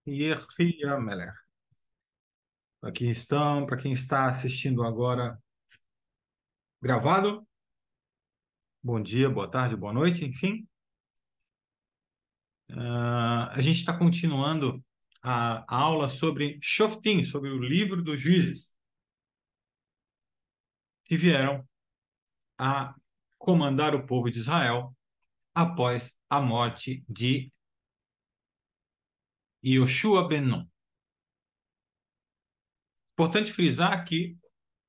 Yehiamelech. Aqui estão, para quem está assistindo agora gravado, bom dia, boa tarde, boa noite, enfim. A gente está continuando a aula sobre Shoftim, sobre o livro dos juízes, que vieram a comandar o povo de Israel após a morte de Yoshua ben Nun. Importante frisar que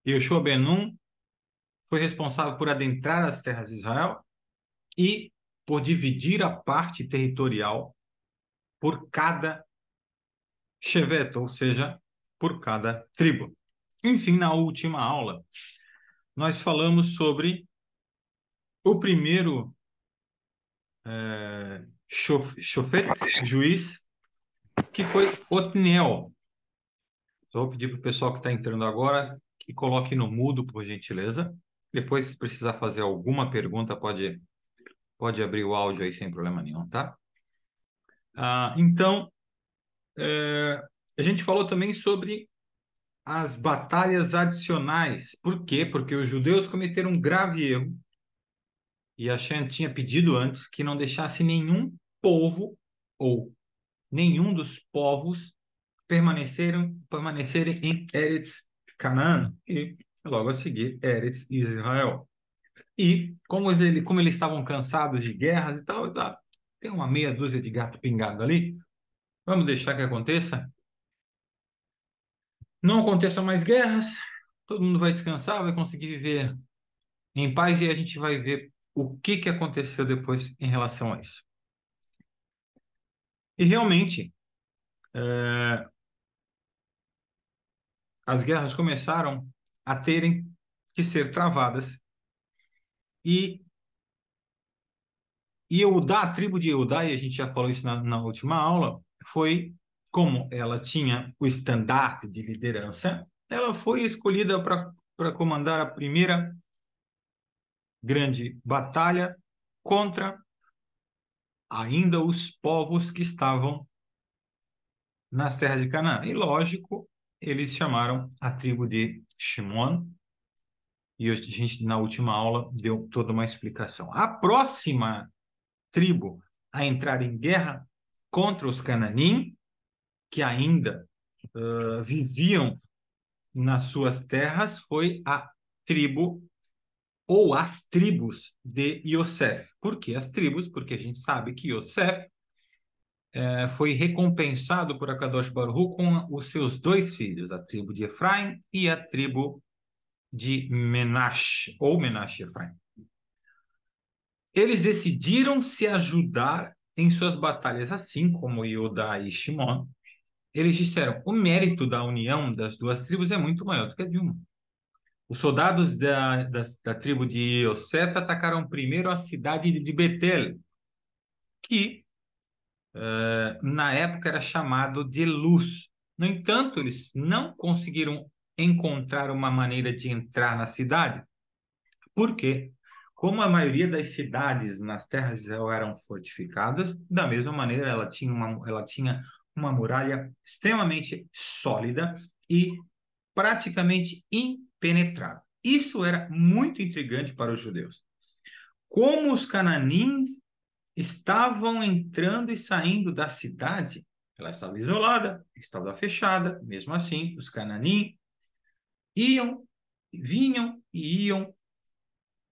Yoshua ben Nun foi responsável por adentrar as terras de Israel e por dividir a parte territorial por cada shevet, ou seja, por cada tribo. Enfim, na última aula, nós falamos sobre o primeiro shofet, juiz, que foi Otniel. Só vou pedir para o pessoal que está entrando agora que coloque no mudo, por gentileza. Depois, se precisar fazer alguma pergunta, pode abrir o áudio aí sem problema nenhum, tá? Então, a gente falou também sobre as batalhas adicionais. Por quê? Porque os judeus cometeram um grave erro e Hashem tinha pedido antes que não deixasse nenhum povo ou nenhum dos povos permanecerem em Eretz Canaã e logo a seguir Eretz Israel. E como eles estavam cansados de guerras e tal, tem uma meia dúzia de gato pingado ali, vamos deixar que aconteça. Não aconteçam mais guerras, todo mundo vai descansar, vai conseguir viver em paz e a gente vai ver o que aconteceu depois em relação a isso. E realmente, as guerras começaram a terem que ser travadas e Eudá, a tribo de Eudá, e a gente já falou isso na última aula, foi como ela tinha o estandarte de liderança, ela foi escolhida para comandar a primeira grande batalha contra ainda os povos que estavam nas terras de Canaã. E lógico, eles chamaram a tribo de Shimon, e a gente, na última aula, deu toda uma explicação. A próxima tribo a entrar em guerra contra os Cananim, que ainda viviam nas suas terras, foi a tribo ou as tribos de Yosef. Por que as tribos? Porque a gente sabe que Yosef foi recompensado por Akadosh Baruch Hu com os seus dois filhos, a tribo de Efraim e a tribo de Menashe, ou Menashe Efraim. Eles decidiram se ajudar em suas batalhas, assim como Yodá e Shimon. Eles disseram, o mérito da união das duas tribos é muito maior do que a de uma. Os soldados da tribo de Yosef atacaram primeiro a cidade de Betel, que na época era chamado de Luz. No entanto, eles não conseguiram encontrar uma maneira de entrar na cidade. Por quê? Como a maioria das cidades nas terras de Israel eram fortificadas, da mesma maneira ela tinha uma muralha extremamente sólida e praticamente impenetrável. Isso era muito intrigante para os judeus. Como os cananinhos estavam entrando e saindo da cidade, ela estava isolada, estava fechada, mesmo assim, os cananinhos iam, vinham e iam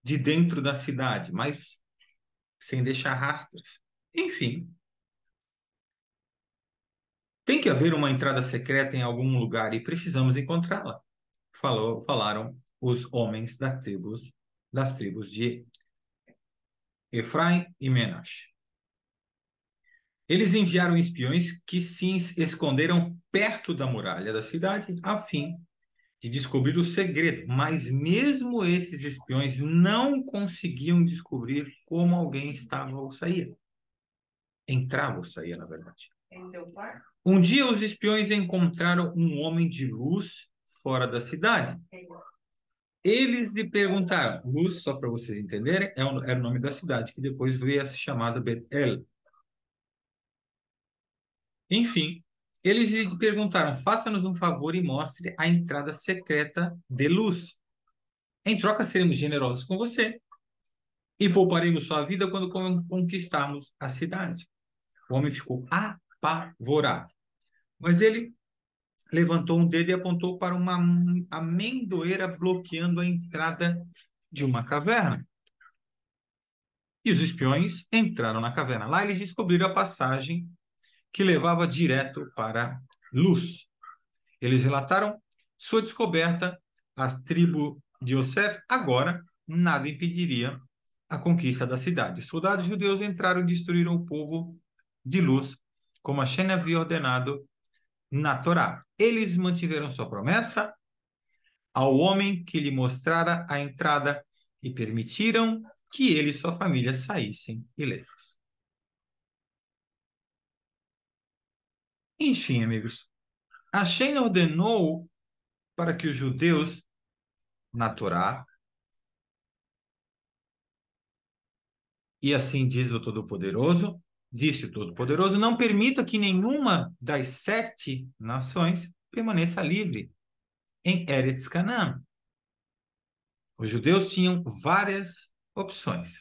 de dentro da cidade, mas sem deixar rastros. Enfim, tem que haver uma entrada secreta em algum lugar e precisamos encontrá-la. Falaram os homens das tribos de Efraim e Menash. Eles enviaram espiões que se esconderam perto da muralha da cidade a fim de descobrir o segredo, mas mesmo esses espiões não conseguiam descobrir como alguém estava ou saía. Entrava ou saía, na verdade. Um dia os espiões encontraram um homem de luz fora da cidade. Eles lhe perguntaram, Luz, só para vocês entenderem, era o nome da cidade, que depois veio a ser chamada Bet-El. Enfim, Eles lhe perguntaram: faça-nos um favor e mostre a entrada secreta de luz. Em troca, seremos generosos com você e pouparemos sua vida quando conquistarmos a cidade. O homem ficou apavorado. Mas ele levantou um dedo e apontou para uma amendoeira bloqueando a entrada de uma caverna. E os espiões entraram na caverna. Lá eles descobriram a passagem que levava direto para Luz. Eles relataram sua descoberta à tribo de Yosef. Agora, nada impediria a conquista da cidade. Os soldados judeus entraram e destruíram o povo de Luz, como Hashem havia ordenado na Torá. Eles mantiveram sua promessa ao homem que lhe mostrara a entrada e permitiram que ele e sua família saíssem ilesos. Enfim, amigos, Hashem ordenou para que os judeus, na Torá, e assim diz o Todo-Poderoso, disse o Todo-Poderoso, não permita que nenhuma das 7 nações permaneça livre em Eretz Canaã. Os judeus tinham várias opções.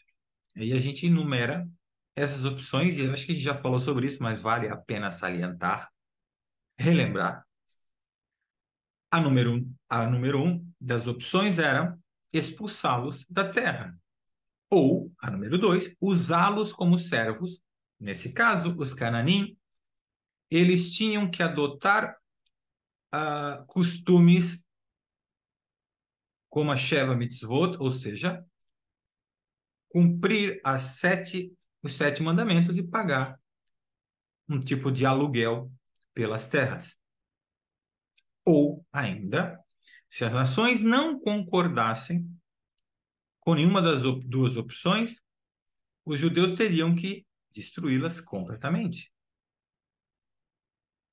Aí a gente enumera essas opções, e eu acho que a gente já falou sobre isso, mas vale a pena salientar, relembrar. A número um das opções era expulsá-los da terra. Ou, a número 2, usá-los como servos. Nesse caso, os cananim, eles tinham que adotar costumes como a Sheva Mitzvot, ou seja, cumprir os 7 mandamentos e pagar um tipo de aluguel pelas terras. Ou, ainda, se as nações não concordassem com nenhuma das duas opções, os judeus teriam que destruí-las completamente.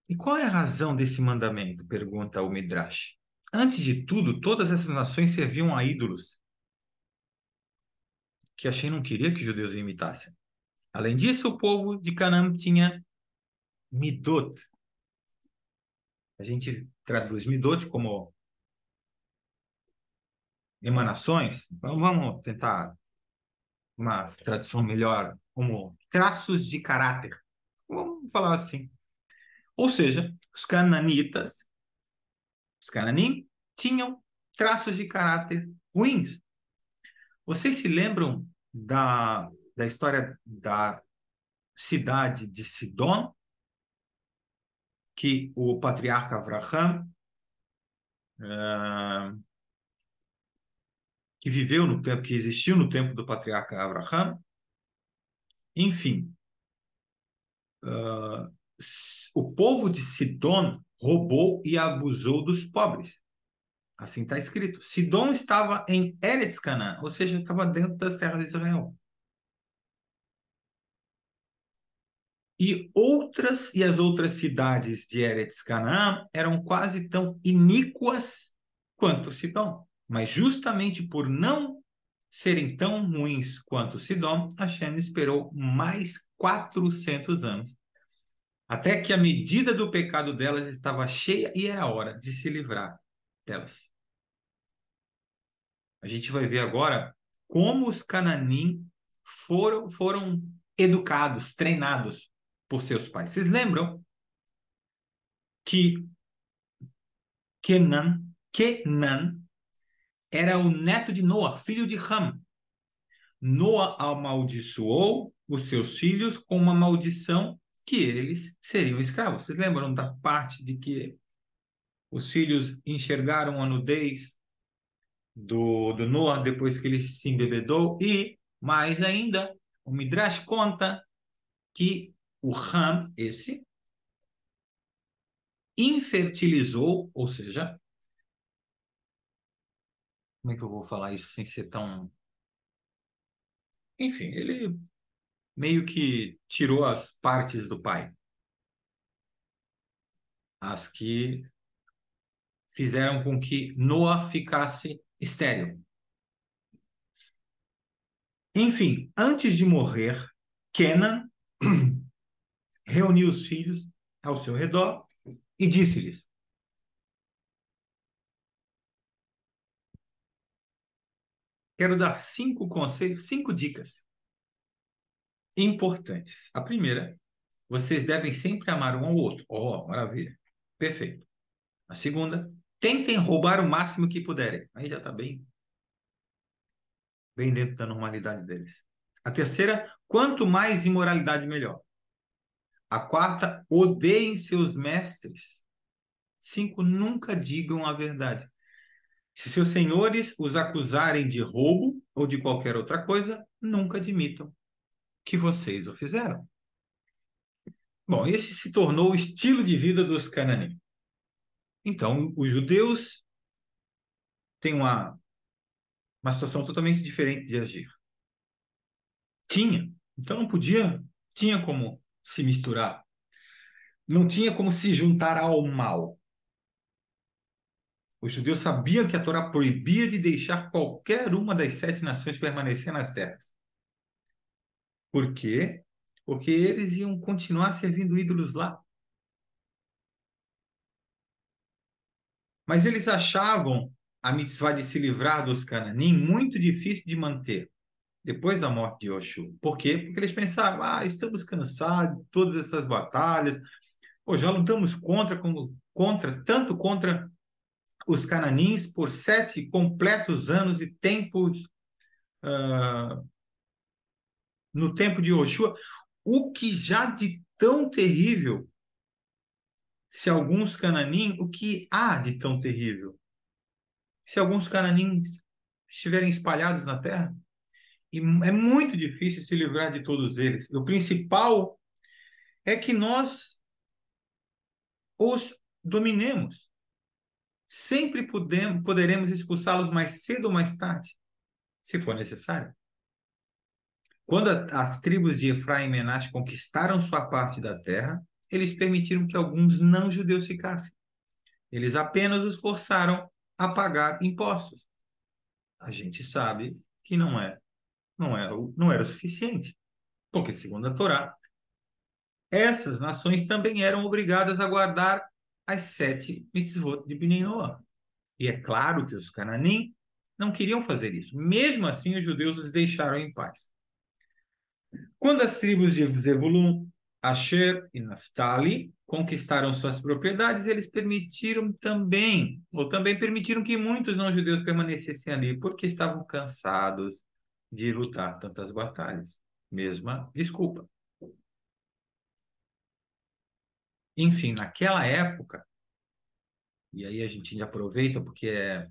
E qual é a razão desse mandamento? Pergunta o Midrash. Antes de tudo, todas essas nações serviam a ídolos, que Hashem não queria que os judeus imitassem. Além disso, o povo de Canaã tinha midot. A gente traduz midot como emanações. Então, vamos tentar uma tradução melhor, como traços de caráter. Vamos falar assim. Ou seja, os cananim, tinham traços de caráter ruins. Vocês se lembram da história da cidade de Sidom, que o patriarca Avraham, que viveu no tempo, que existiu no tempo do patriarca Avraham? Enfim, o povo de Sidom roubou e abusou dos pobres. Assim está escrito. Sidom estava em Eretz Canaã, ou seja, estava dentro das terras de Israel. E as outras cidades de Eretz Canaã eram quase tão iníquas quanto Sidom. Mas justamente por não serem tão ruins quanto Sidom, Hashem esperou mais 400 anos, até que a medida do pecado delas estava cheia e era hora de se livrar delas. A gente vai ver agora como os cananim foram educados, treinados por seus pais. Vocês lembram que Kenan era o neto de Noa, filho de Ham. Noa amaldiçoou os seus filhos com uma maldição que eles seriam escravos. Vocês lembram da parte de que os filhos enxergaram a nudez do Noa depois que ele se embebedou? E, mais ainda, o Midrash conta que o Ham, esse, infertilizou, ou seja, como é que eu vou falar isso sem ser tão... Enfim, ele meio que tirou as partes do pai, as que fizeram com que Noa ficasse estéril. Enfim, antes de morrer, Kenan reuniu os filhos ao seu redor e disse-lhes: quero dar 5 conselhos, 5 dicas importantes. A primeira, vocês devem sempre amar um ao outro. Oh, maravilha. Perfeito. A segunda, tentem roubar o máximo que puderem. Aí já está bem dentro da normalidade deles. A terceira, quanto mais imoralidade, melhor. A quarta, odeiem seus mestres. 5, nunca digam a verdade. Se seus senhores os acusarem de roubo ou de qualquer outra coisa, nunca admitam que vocês o fizeram. Bom, esse se tornou o estilo de vida dos cananeus. Então, os judeus têm uma situação totalmente diferente de agir. Tinha, então não podia, tinha como se misturar, não tinha como se juntar ao mal. Os judeus sabiam que a Torá proibia de deixar qualquer uma das 7 nações permanecer nas terras. Por quê? Porque eles iam continuar servindo ídolos lá. Mas eles achavam a mitzvah de se livrar dos cananim muito difícil de manter depois da morte de Yoshua. Por quê? Porque eles pensavam, estamos cansados de todas essas batalhas, pô, já lutamos tanto contra os cananins por 7 completos anos e tempos no tempo de Yoshua, o que já de tão terrível, se alguns cananim, o que há de tão terrível? Se alguns cananins estiverem espalhados na terra, e é muito difícil se livrar de todos eles. O principal é que nós os dominemos. Sempre poderemos expulsá-los mais cedo ou mais tarde, se for necessário. Quando as tribos de Efraim e Menaxe conquistaram sua parte da terra, eles permitiram que alguns não-judeus ficassem. Eles apenas os forçaram a pagar impostos. A gente sabe que não era o suficiente, porque, segundo a Torá, essas nações também eram obrigadas a guardar as 7 mitzvot de Bnei Noach. E é claro que os cananim não queriam fazer isso. Mesmo assim, os judeus os deixaram em paz. Quando as tribos de Zebulun, Asher e Naphtali conquistaram suas propriedades, eles também permitiram que muitos não-judeus permanecessem ali, porque estavam cansados de lutar tantas batalhas. Mesma desculpa. Enfim, naquela época, e aí a gente aproveita porque é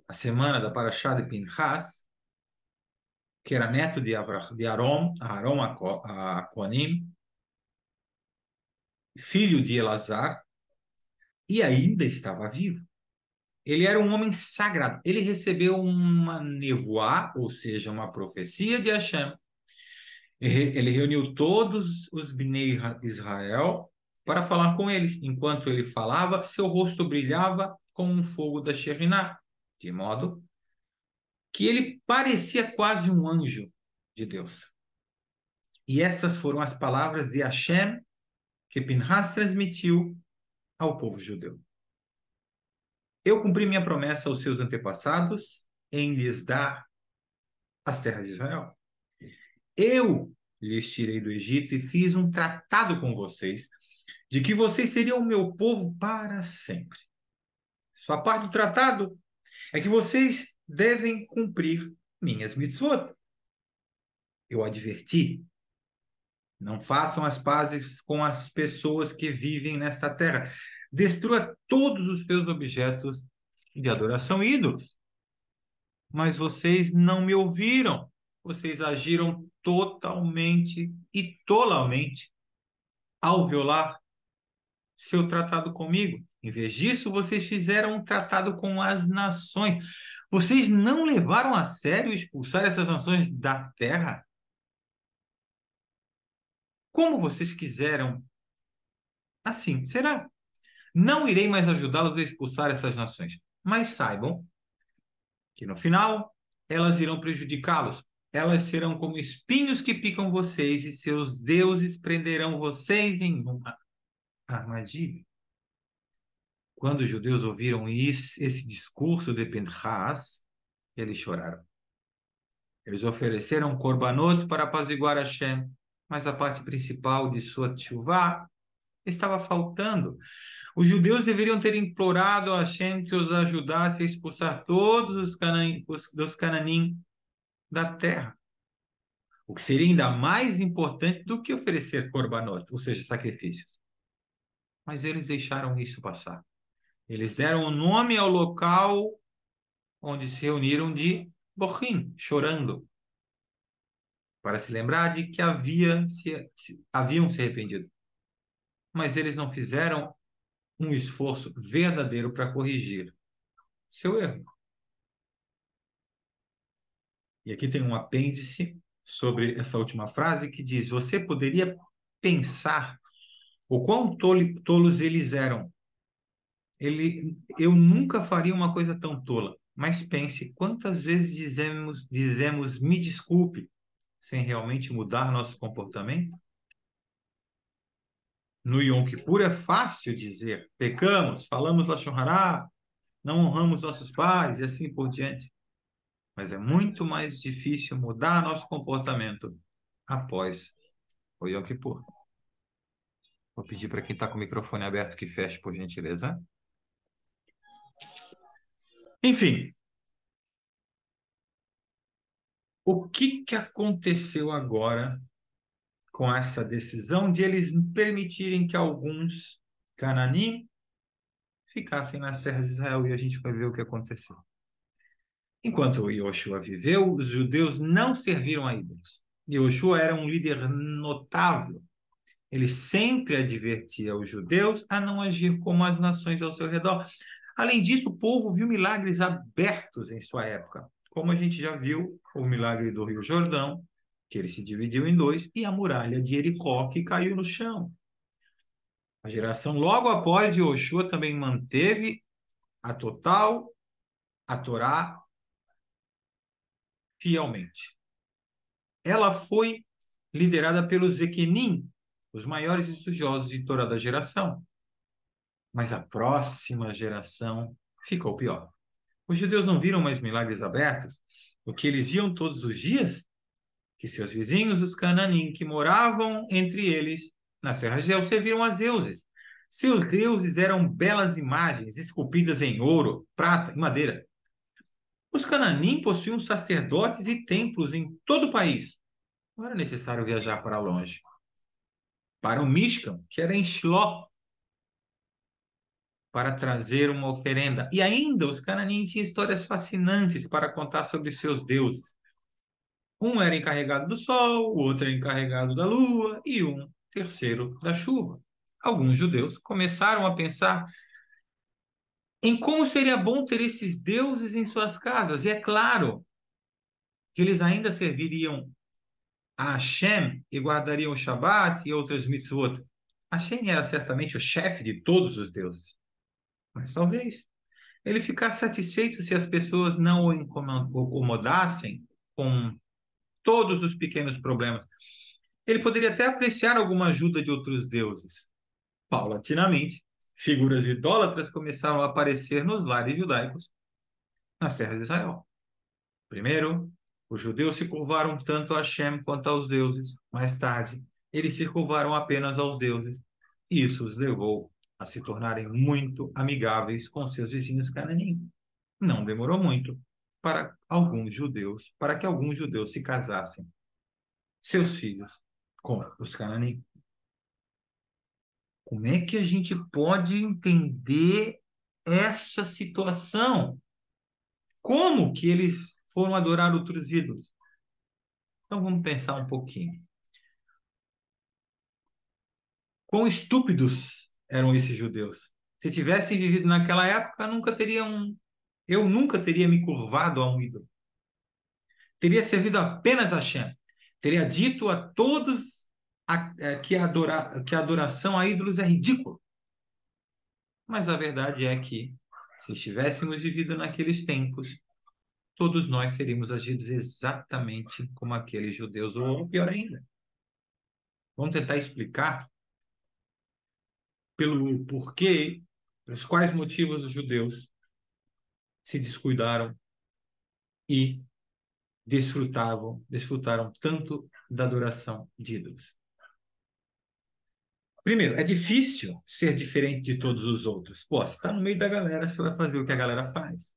a semana da Parashá de Pinchas, que era neto de Aaron a Kohanim, filho de Elazar, e ainda estava vivo. Ele era um homem sagrado. Ele recebeu uma nevoá, ou seja, uma profecia de Hashem. Ele reuniu todos os Bnei Israel para falar com eles. Enquanto ele falava, seu rosto brilhava como um fogo da Shekhinah, de modo que ele parecia quase um anjo de Deus. E essas foram as palavras de Hashem que Pinhas transmitiu ao povo judeu. Eu cumpri minha promessa aos seus antepassados em lhes dar as terras de Israel. Eu lhes tirei do Egito e fiz um tratado com vocês de que vocês seriam o meu povo para sempre. Sua parte do tratado é que vocês devem cumprir minhas mitzvot. Eu adverti, não façam as pazes com as pessoas que vivem nesta terra. Destrua todos os seus objetos de adoração ídolos. Mas vocês não me ouviram. Vocês agiram totalmente e tolamente ao violar seu tratado comigo. Em vez disso, vocês fizeram um tratado com as nações. Vocês não levaram a sério expulsar essas nações da terra? Como vocês quiseram? Assim será. Não irei mais ajudá-los a expulsar essas nações. Mas saibam que no final elas irão prejudicá-los. Elas serão como espinhos que picam vocês e seus deuses prenderão vocês em uma armadilha. Quando os judeus ouviram esse discurso de Pinchas, eles choraram. Eles ofereceram korbanot para apaziguar Hashem, mas a parte principal de sua teshuvá estava faltando. Os judeus deveriam ter implorado a Hashem que os ajudasse a expulsar todos dos Cananim da terra. O que seria ainda mais importante do que oferecer korbanot, ou seja, sacrifícios. Mas eles deixaram isso passar. Eles deram o nome ao local onde se reuniram de Bochim, chorando, para se lembrar de que haviam se arrependido. Mas eles não fizeram um esforço verdadeiro para corrigir seu erro. E aqui tem um apêndice sobre essa última frase que diz: você poderia pensar o quão tolos eles eram. Eu nunca faria uma coisa tão tola. Mas pense, quantas vezes dizemos me desculpe, sem realmente mudar nosso comportamento? No Yom Kippur é fácil dizer, pecamos, falamos Lashon Hará, não honramos nossos pais e assim por diante. Mas é muito mais difícil mudar nosso comportamento após o Yom Kippur. Vou pedir para quem está com o microfone aberto que feche, por gentileza. Enfim, o que aconteceu agora com essa decisão de eles permitirem que alguns cananim ficassem nas terras de Israel? E a gente vai ver o que aconteceu. Enquanto Yoshua viveu, os judeus não serviram a ídolos. Yoshua era um líder notável. Ele sempre advertia os judeus a não agir como as nações ao seu redor. Além disso, o povo viu milagres abertos em sua época, como a gente já viu o milagre do Rio Jordão, que ele se dividiu em dois, e a muralha de Jericó, que caiu no chão. A geração logo após Yoshua também manteve a Torá fielmente. Ela foi liderada pelos Zequenim, os maiores estudiosos de Torá da geração. Mas a próxima geração ficou pior. Os judeus não viram mais milagres abertos, o que eles viam todos os dias, que seus vizinhos, os cananim, que moravam entre eles, nas terras de El, serviam a deuses. Seus deuses eram belas imagens esculpidas em ouro, prata e madeira. Os cananim possuíam sacerdotes e templos em todo o país. Não era necessário viajar para longe. Para o Mishkan, que era em Shiloh, para trazer uma oferenda. E ainda os cananeus tinham histórias fascinantes para contar sobre seus deuses. Um era encarregado do sol, o outro era encarregado da lua e um terceiro da chuva. Alguns judeus começaram a pensar em como seria bom ter esses deuses em suas casas. E é claro que eles ainda serviriam a Hashem e guardariam o Shabat e outras mitzvot. Hashem era certamente o chefe de todos os deuses. Mas talvez ele ficar satisfeito se as pessoas não o incomodassem com todos os pequenos problemas. Ele poderia até apreciar alguma ajuda de outros deuses. Paulatinamente, figuras idólatras começaram a aparecer nos lares judaicos nas terras de Israel. Primeiro, os judeus se curvaram tanto a Hashem quanto aos deuses. Mais tarde, eles se curvaram apenas aos deuses. Isso os levou a se tornarem muito amigáveis com seus vizinhos cananeus. Não demorou muito para que alguns judeus se casassem, seus filhos, com os cananeus. Como é que a gente pode entender essa situação? Como que eles foram adorar outros ídolos? Então vamos pensar um pouquinho. Quão estúpidos eram esses judeus? Se tivessem vivido naquela época, eu nunca teria me curvado a um ídolo. Teria servido apenas a Hashem. Teria dito a todos que a adoração a ídolos é ridículo. Mas a verdade é que, se estivéssemos vivido naqueles tempos, todos nós teríamos agido exatamente como aqueles judeus, ou pior ainda. Vamos tentar explicar pelo porquê Pelos quais motivos os judeus se descuidaram e desfrutaram tanto da adoração de ídolos. Primeiro, é difícil ser diferente de todos os outros. Pô, você está no meio da galera, você vai fazer o que a galera faz.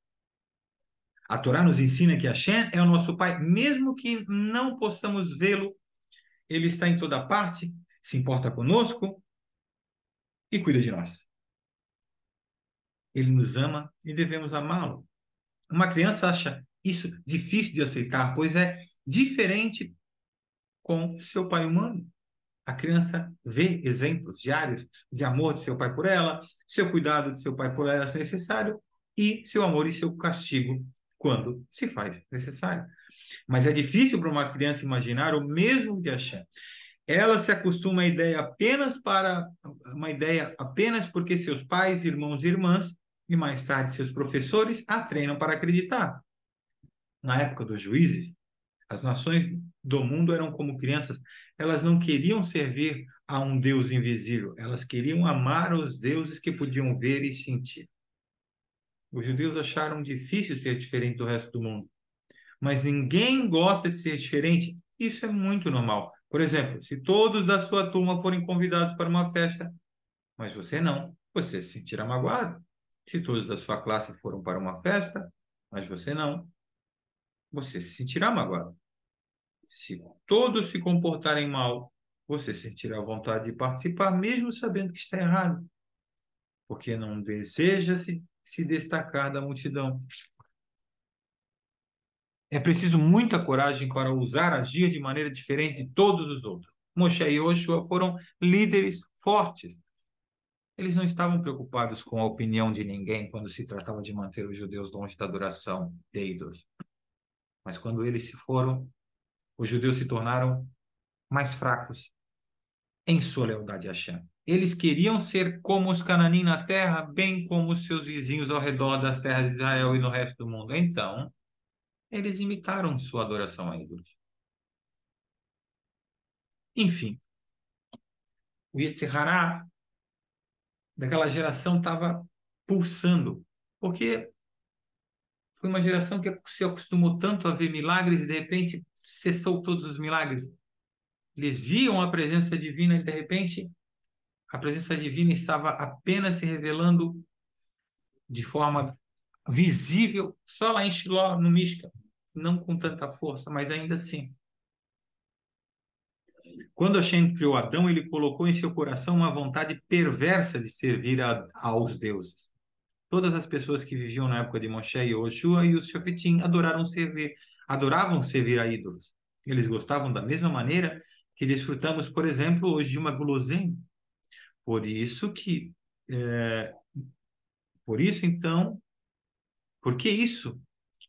A Torá nos ensina que Hashem é o nosso Pai, mesmo que não possamos vê-lo, ele está em toda parte, se importa conosco e cuida de nós. Ele nos ama e devemos amá-lo. Uma criança acha isso difícil de aceitar, pois é diferente com seu pai humano. A criança vê exemplos diários de amor de seu pai por ela, seu cuidado de seu pai por ela se necessário, e seu amor e seu castigo quando se faz necessário. Mas é difícil para uma criança imaginar o mesmo de Hashem. Ela se acostuma uma ideia apenas porque seus pais, irmãos e irmãs, e mais tarde seus professores a treinam para acreditar. Na época dos juízes, as nações do mundo eram como crianças. Elas não queriam servir a um Deus invisível. Elas queriam amar os deuses que podiam ver e sentir. Os judeus acharam difícil ser diferente do resto do mundo. Mas ninguém gosta de ser diferente. Isso é muito normal. Por exemplo, se todos da sua turma forem convidados para uma festa, mas você não, você se sentirá magoado. Se todos da sua classe foram para uma festa, mas você não, você se sentirá magoado. Se todos se comportarem mal, você sentirá vontade de participar, mesmo sabendo que está errado, porque não deseja se destacar da multidão. É preciso muita coragem para ousar agir de maneira diferente de todos os outros. Moshe e Yoshua foram líderes fortes. Eles não estavam preocupados com a opinião de ninguém quando se tratava de manter os judeus longe da adoração de ídolos. Mas quando eles se foram, os judeus se tornaram mais fracos em sua lealdade a Hashem. Eles queriam ser como os cananim na terra, bem como os seus vizinhos ao redor das terras de Israel e no resto do mundo. Então, eles imitaram sua adoração a ídolos. Enfim, o Yetzer Hará daquela geração estava pulsando, porque foi uma geração que se acostumou tanto a ver milagres e de repente cessou todos os milagres. Eles viam a presença divina e de repente a presença divina estava apenas se revelando de forma visível só lá em Shiló, no Mishkan, não com tanta força, mas ainda assim. Quando Hashem criou Adão, ele colocou em seu coração uma vontade perversa de servir aos deuses. Todas as pessoas que viviam na época de Moshe e Yoshua e os Shofetim adoravam servir a ídolos. Eles gostavam da mesma maneira que desfrutamos, por exemplo, hoje de uma guloseima. Por isso que, é, por isso então, por que isso?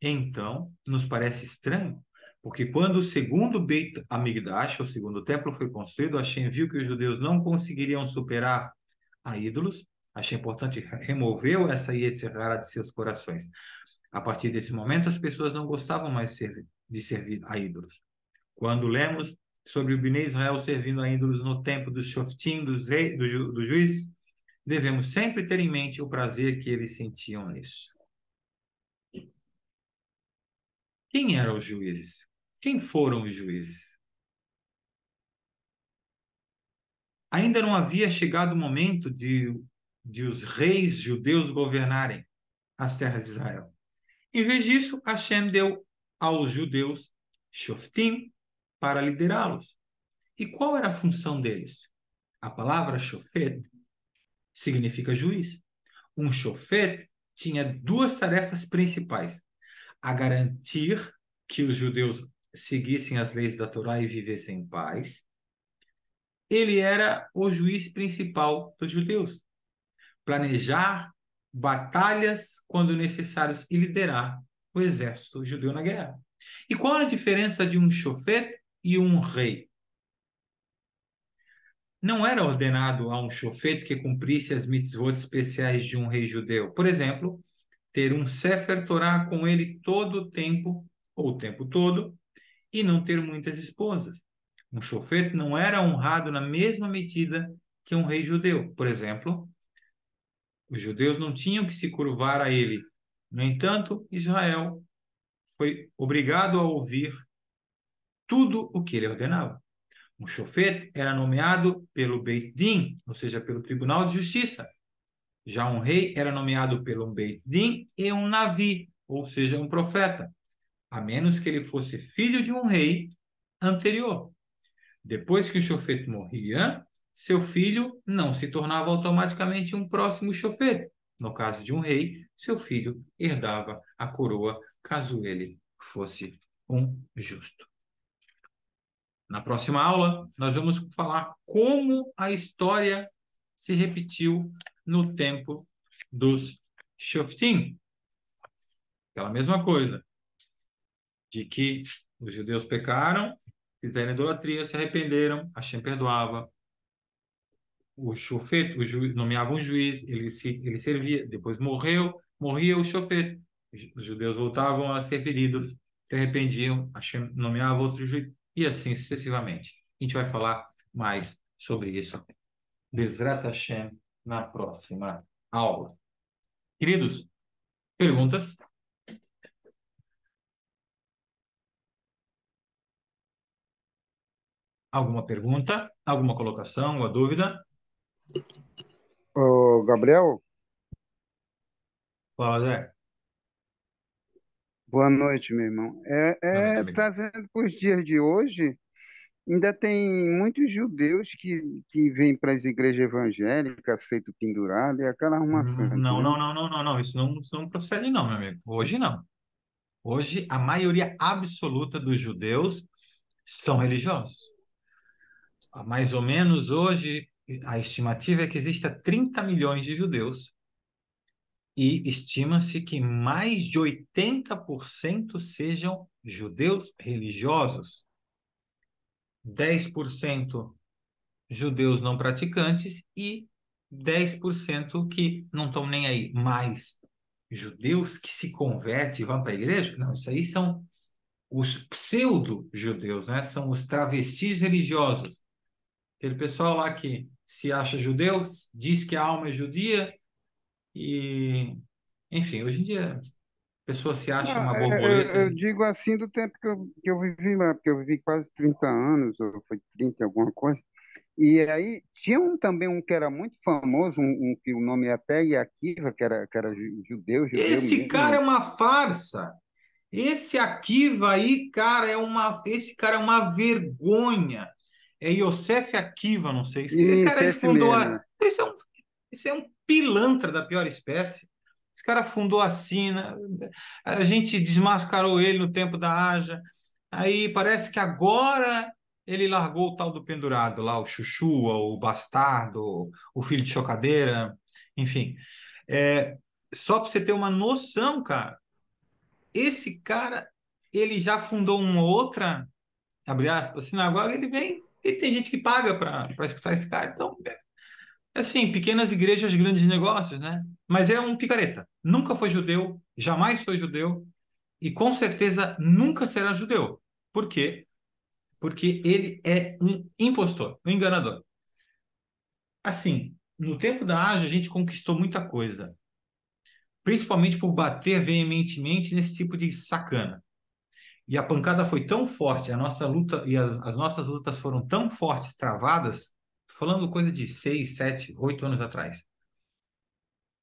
Então, nos parece estranho, porque quando o segundo Beit HaMikdash, o segundo templo, foi construído, Hashem viu que os judeus não conseguiriam superar a ídolos. Achei importante, removeu essa Yetzer Hara de seus corações. A partir desse momento, as pessoas não gostavam mais de servir a ídolos. Quando lemos sobre o Bnei Israel servindo a ídolos no tempo dos Shoftim, dos juízes, devemos sempre ter em mente o prazer que eles sentiam nisso. Quem eram os juízes? Quem foram os juízes? Ainda não havia chegado o momento de os reis judeus governarem as terras de Israel. Em vez disso, Hashem deu aos judeus Shoftim para liderá-los. E qual era a função deles? A palavra Shofet significa juiz. Um Shofet tinha duas tarefas principais: a garantir que os judeus seguissem as leis da Torá e vivessem em paz. Ele era o juiz principal dos judeus. Planejar batalhas quando necessários e liderar o exército judeu na guerra. E qual é a diferença de um shofet e um rei? Não era ordenado a um shofet que cumprisse as mitzvot especiais de um rei judeu. Por exemplo, ter um Sefer Torah com ele todo o tempo, ou o tempo todo, e não ter muitas esposas. Um shofet não era honrado na mesma medida que um rei judeu. Por exemplo, Os judeus não tinham que se curvar a ele. No entanto, Israel foi obrigado a ouvir tudo o que ele ordenava. Um chofete era nomeado pelo Beit Din, ou seja, pelo Tribunal de Justiça. Já um rei era nomeado pelo Beit Din e um Navi, ou seja, um profeta, a menos que ele fosse filho de um rei anterior. Depois que o chofete morria, seu filho não se tornava automaticamente um próximo chofete. No caso de um rei, seu filho herdava a coroa, caso ele fosse um justo. Na próxima aula, nós vamos falar como a história se repetiu no tempo dos Shoftim. Aquela mesma coisa, de que os judeus pecaram, fizeram idolatria, se arrependeram, Hashem perdoava. O chofete, nomeava um juiz, ele servia, depois morria o chofete. Os judeus voltavam a ser ídolos, se arrependiam, Hashem nomeava outro juiz, e assim sucessivamente. A gente vai falar mais sobre isso, Bezrat Hashem, na próxima aula. Queridos, perguntas? Alguma pergunta? Alguma colocação? Alguma dúvida? Ô, Gabriel, Fala, Zé. boa noite, meu irmão. Boa noite, amigo. Trazendo para os dias de hoje, ainda tem muitos judeus que vêm para as igrejas evangélicas, aceitam pendurado, é aquela arrumação, Não, não, entendeu? não, não, não, não. Isso não procede, não, meu amigo. Hoje não. Hoje, a maioria absoluta dos judeus são religiosos. Mais ou menos hoje, a estimativa é que exista 30 milhões de judeus e estima-se que mais de 80% sejam judeus religiosos, 10% judeus não praticantes e 10% que não estão nem aí. Mas judeus que se convertem e vão para a igreja? Não, isso aí são os pseudo-judeus, né? São os travestis religiosos. Aquele pessoal lá que se acha judeu, diz que a alma é judia e, enfim, hoje em dia a pessoa se acha uma borboleta. Eu digo assim do tempo que eu vivi lá, porque eu vivi quase 30 anos, ou foi 30 e alguma coisa. E aí tinha também um que era muito famoso, um que o nome é até Iaquiva, que era judeu Esse cara é mesmo. uma farsa. Esse Akiva aí, cara, esse cara é uma vergonha. É Yosef Akiva, não sei. Esse cara Isso, aí esse fundou mesmo. esse é um pilantra da pior espécie. Esse cara fundou a Sina, a gente desmascarou ele no tempo da Haja. Aí parece que agora ele largou o tal do pendurado lá, o Chuchu, o bastardo, o filho de chocadeira, enfim. É, só para você ter uma noção, cara, esse cara, ele já fundou uma outra, abre aspas, sinagoga, ele vem e tem gente que paga para escutar esse cara. Então, assim, pequenas igrejas, grandes negócios, né? Mas é um picareta. Nunca foi judeu, jamais foi judeu e com certeza nunca será judeu. Por quê? Porque ele é um impostor, um enganador. Assim, no tempo da Ágia, a gente conquistou muita coisa, principalmente por bater veementemente nesse tipo de sacana. E a pancada foi tão forte, a nossa luta e as nossas lutas foram tão fortes, travadas, tô falando coisa de 6, 7, 8 anos atrás,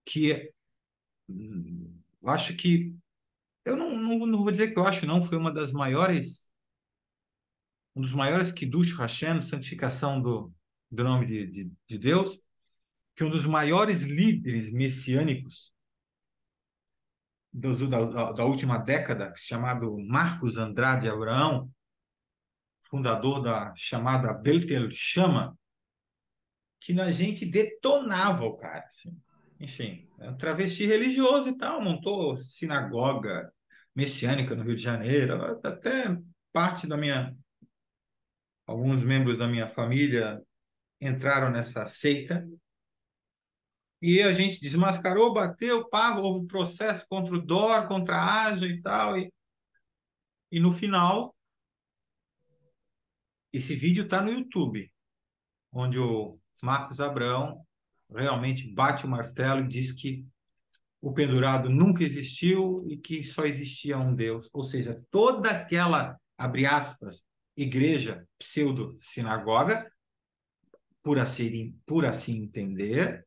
que eu acho que, eu não vou dizer que eu acho, não, foi uma das maiores, um dos maiores Kiddush Hashem, santificação do nome de Deus, que um dos maiores líderes messiânicos da última década, chamado Marcos Andrade Abraão, fundador da chamada Betel Chama, que na gente detonava o cara, assim. Enfim, é um travesti religioso e tal, montou sinagoga messiânica no Rio de Janeiro, até parte da minha, alguns membros da minha família entraram nessa seita, e a gente desmascarou, bateu, pá, houve processo contra o DOR, contra a AJA e tal, e no final, esse vídeo está no YouTube, onde o Marcos Abrão realmente bate o martelo e diz que o pendurado nunca existiu e que só existia um Deus. Ou seja, toda aquela, abre aspas, igreja pseudo-sinagoga, por assim entender,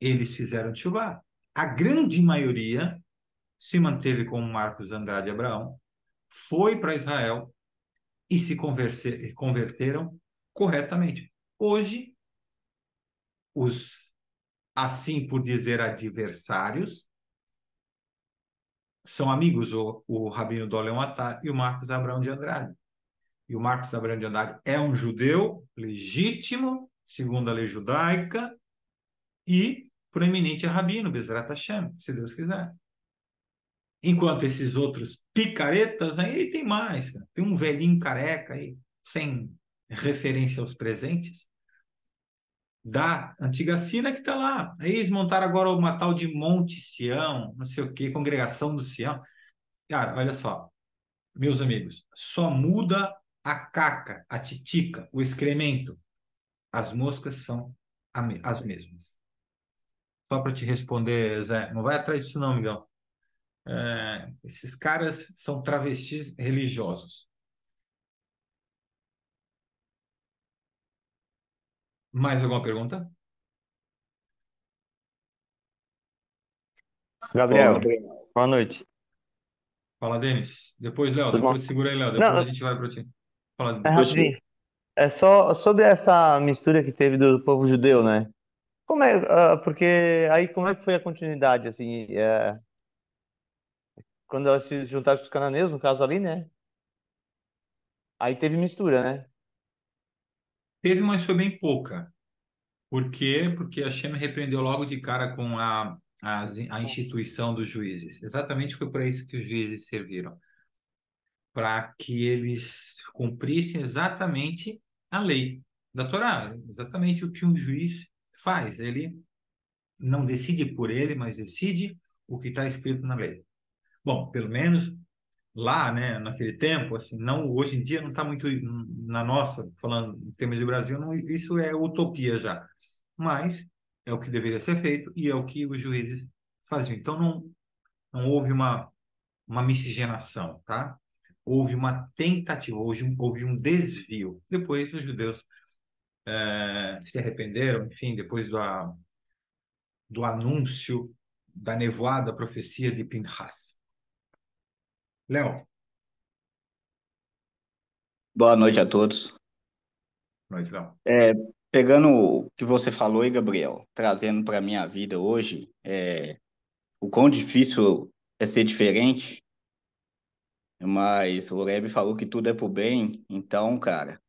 eles fizeram tchuvá. A grande maioria se manteve como Marcos Andrade Abraão, foi para Israel e se converteram corretamente. Hoje, os, assim por dizer, adversários, são amigos, o Rabino Doleon Attar e o Marcos Abraão de Andrade. E o Marcos Abraão de Andrade é um judeu legítimo, segundo a lei judaica, e proeminente rabino, Bezrat Hashem, se Deus quiser. Enquanto esses outros picaretas, aí tem mais, cara. Tem um velhinho careca aí, sem referência aos presentes, da antiga Sina que está lá. Aí eles montaram agora uma tal de Monte Sião, não sei o quê, Congregação do Sião. Cara, olha só, meus amigos, só muda a caca, a titica, o excremento. As moscas são as mesmas. Só para te responder, Zé, não vai atrás disso não, amigão. Esses caras são travestis religiosos. Mais alguma pergunta? Gabriel, boa noite. Fala, Denis. Depois, Léo. Tudo bom? Depois segura aí, Léo. Depois a Não, gente vai para ti. Fala, é Denis. rapidinho. É só sobre essa mistura que teve do povo judeu, né? Como é, porque aí como é que foi a continuidade, assim, quando elas se juntaram com os cananeus, no caso ali, né? Aí teve mistura, né? Teve, mas foi bem pouca. Por quê? Porque a Shem repreendeu logo de cara com a instituição dos juízes. Exatamente foi para isso que os juízes serviram. Para que eles cumprissem exatamente a lei da Torá. Exatamente o que um juiz faz. Ele não decide por ele, mas decide o que está escrito na lei. Bom, pelo menos lá, né, naquele tempo, assim, não, hoje em dia não está muito na nossa, falando em termos de Brasil, não, isso é utopia já. Mas é o que deveria ser feito e é o que os juízes faziam. Então não houve uma miscigenação, tá? Houve uma tentativa, houve um desvio. Depois os judeus se arrependeram, enfim, depois do anúncio da nevoada profecia de Pinhas. Léo, Boa noite a todos. noite, Léo. É, pegando o que você falou aí, Gabriel, trazendo para a minha vida hoje, o quão difícil é ser diferente, mas o Rebbe falou que tudo é pro bem, então, cara,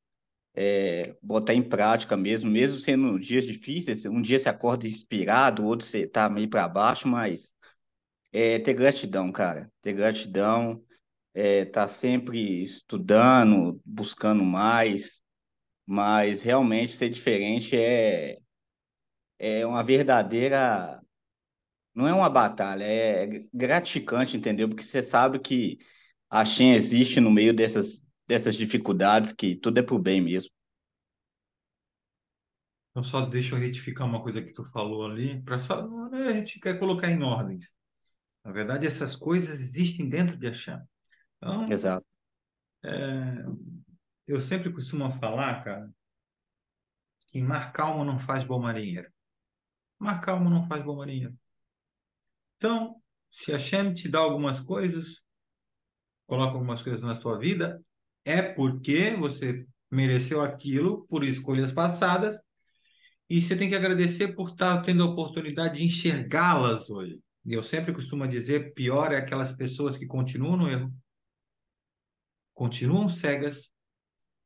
botar em prática mesmo, mesmo sendo dias difíceis, um dia você acorda inspirado, outro você tá meio para baixo, mas ter gratidão, cara, ter gratidão, tá sempre estudando, buscando mais, mas realmente ser diferente é uma verdadeira. Não é uma batalha, é gratificante, entendeu? Porque você sabe que a Shem existe no meio dessas dificuldades, que tudo é pro bem mesmo. Então, só deixa eu retificar uma coisa que tu falou ali, para só a gente quer colocar em ordens. Na verdade, essas coisas existem dentro de Hashem. Então, Exato. é, eu sempre costumo falar, cara, que mar calmo não faz bom marinheiro. Mar calmo não faz bom marinheiro. Então, se Hashem te dá algumas coisas, coloca algumas coisas na sua vida, é porque você mereceu aquilo por escolhas passadas e você tem que agradecer por estar tendo a oportunidade de enxergá-las hoje. E eu sempre costumo dizer, pior é aquelas pessoas que continuam no erro, continuam cegas,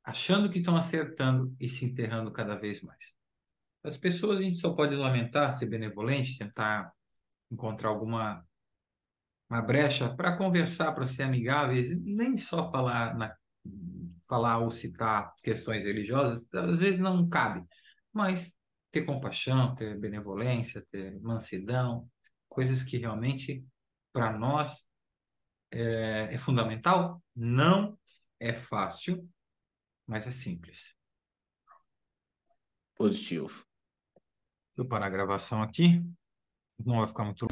achando que estão acertando e se enterrando cada vez mais. As pessoas a gente só pode lamentar, ser benevolente, tentar encontrar alguma uma brecha para conversar, para ser amigáveis, nem só falar ou citar questões religiosas, às vezes não cabe, mas ter compaixão, ter benevolência, ter mansidão, coisas que realmente para nós é fundamental. Não é fácil, mas é simples. Positivo. eu parar a gravação aqui, não vai ficar muito